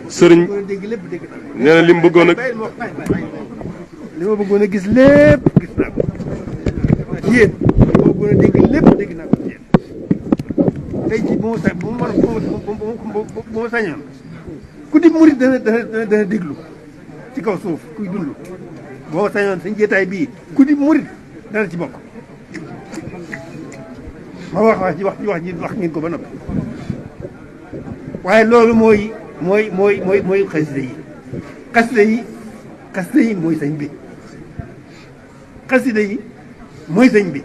sëriñ nee na li mu bëggoon a li ma bëggoon a gis lépp gis naa ko ci yéen li ma bëggoon a dégg lépp dégg naa ko ci yéen tey jii bu ma sañoon ku di murit dana déglu ci kaw suuf kuy dund boo sañoon sañ jeetaay bii ku di murit dana ci bokk ma wax ngeen ko ba noppi waaye loolu mooy xasida yi xasida yi mooy sëñ bi xasida yi mooy sëñ bi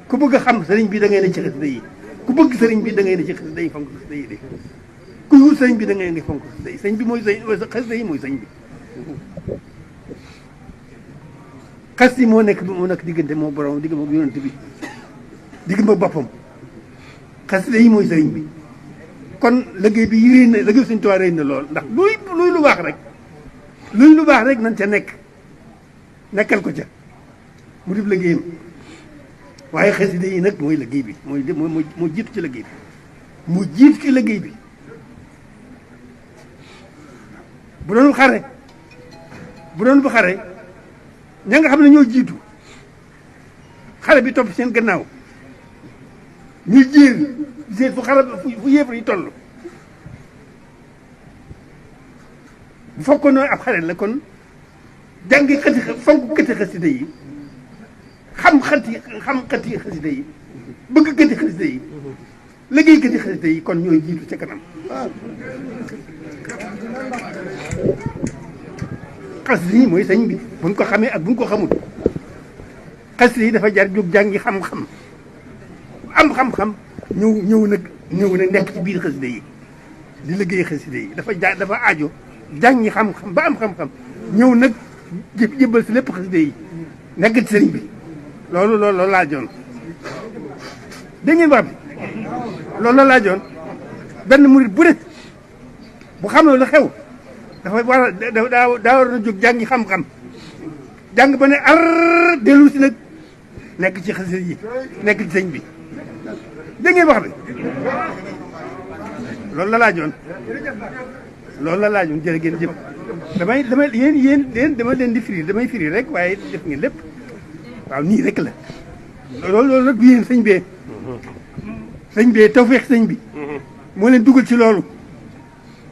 ku bëgg a xam sëriñ bi da ngay ne ci xasida yi ku bëgg sëriñ bi da ngay ne ci xasida yi fonk xasida yi de ku wut sëriñ bi da ngay ne fonk xasida yi sëñ bi mooy xasida yi mooy sëñ bi xas yi moo nekk diggante moo borom digg ma yonent bi digg ma boppam xasida yi mooy sëriñ bi kon liggéey bi réy na liggéey Sëriñ Tuubaa réy na lool ndax luy lu baax rek nan ca nekkal ko ca mu def liggéeyam waaye xasida yi nag mooy liggéey bi moo jiitu ci liggéey bi mu jiitu ci liggéey bi bu doon bu xare ña nga xam ne ñoo jiitu xare bi topp seen gannaaw ñuy jéer fu yéefar yi toll bu fekkoon ab xare la kon jàngi fonk këti xasida yi xam xati xasida yi bëgg këti xasida yi liggéey këti xasida yi kon ñooy jiitu ca kanam xasida yi mooy sëñ bi buñ ko xamee ak buñ ko xamul xasida yi dafa jar jóg jàngi xam-xam am xam-xam ñëw nag nekk ci biir xasida yi di liggéey xasida yi dafa aajo jàngi xam-xam ba am xam-xam ñëw nag jébbal si lépp xasida yi nekk ci sëriñ bi loolu laajoon dégg ngeen wax bi loolu la laajoon benn murit bu ne bu xam ne lu xew dafa war a daa war na jóg jàngi xam-xam jàng ba ne ar dellu si nag nekk ci xasida yi nekk ci sëñ bi dégg ngeen wax bi loolu la laajoon jërë ngeen jëf damay yéen dama leen di firi damay firi rek waaye def ngeen lépp waaw nii rek la loolu nag du yéen sëñ bee tawfeex sëñ bi moo leen dugal ci loolu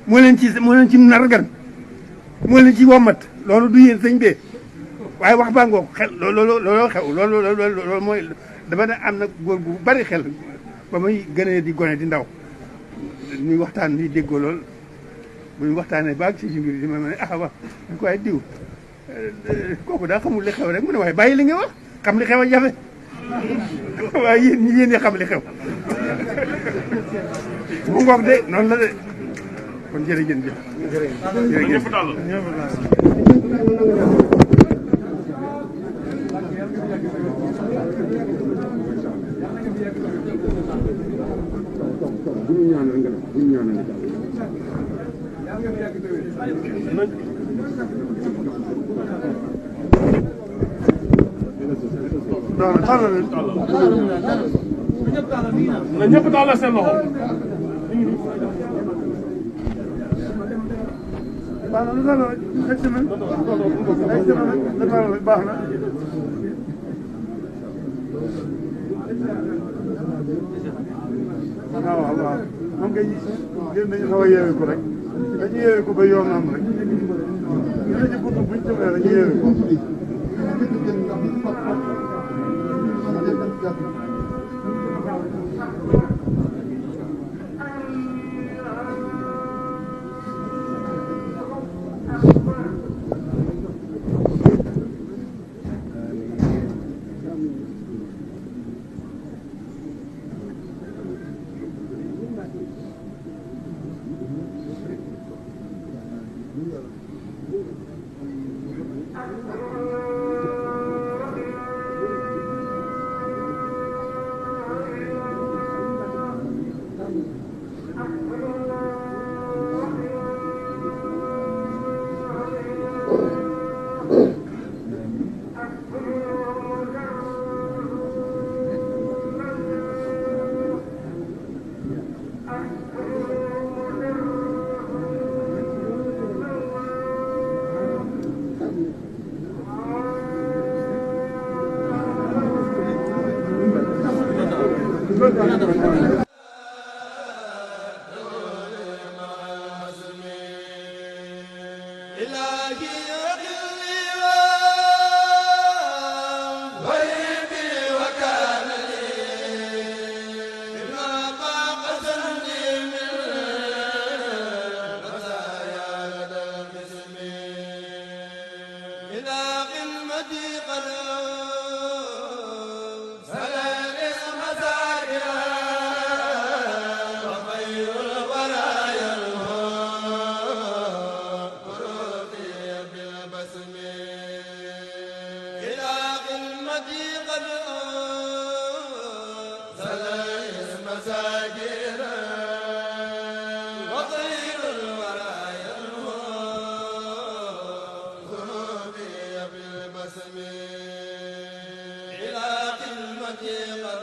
moo leen ci nargan moo leen ci wommat loolu du yéen sëñ bee waaye wax baa ngoog xel looloo xew loolu mooy dama ne am na góor gu bari xel ba muy gënee di gone di ndaw ñuy waxtaan ñuy déggoo lool bu ñu waxtaanee baag si mbir yi ma ne wax ñu ko waaye diw kooku daa xamul li xew rek mu ne waaye bàyyi li nga wax xam li xew a jafe waaye yéen ñi xam li xew mu ngoog de noonu la de kon jërëjëf jërëjëf na ñëpp tàllal seen loxo. baax na lu tax la baax na. waaw moom kay gën nañu xaw a yeewee ko rek dañu yeewee ko ba yoon am rek ñu ne ci buntu buñ jëmee dañu yeewee ko. إلى قمة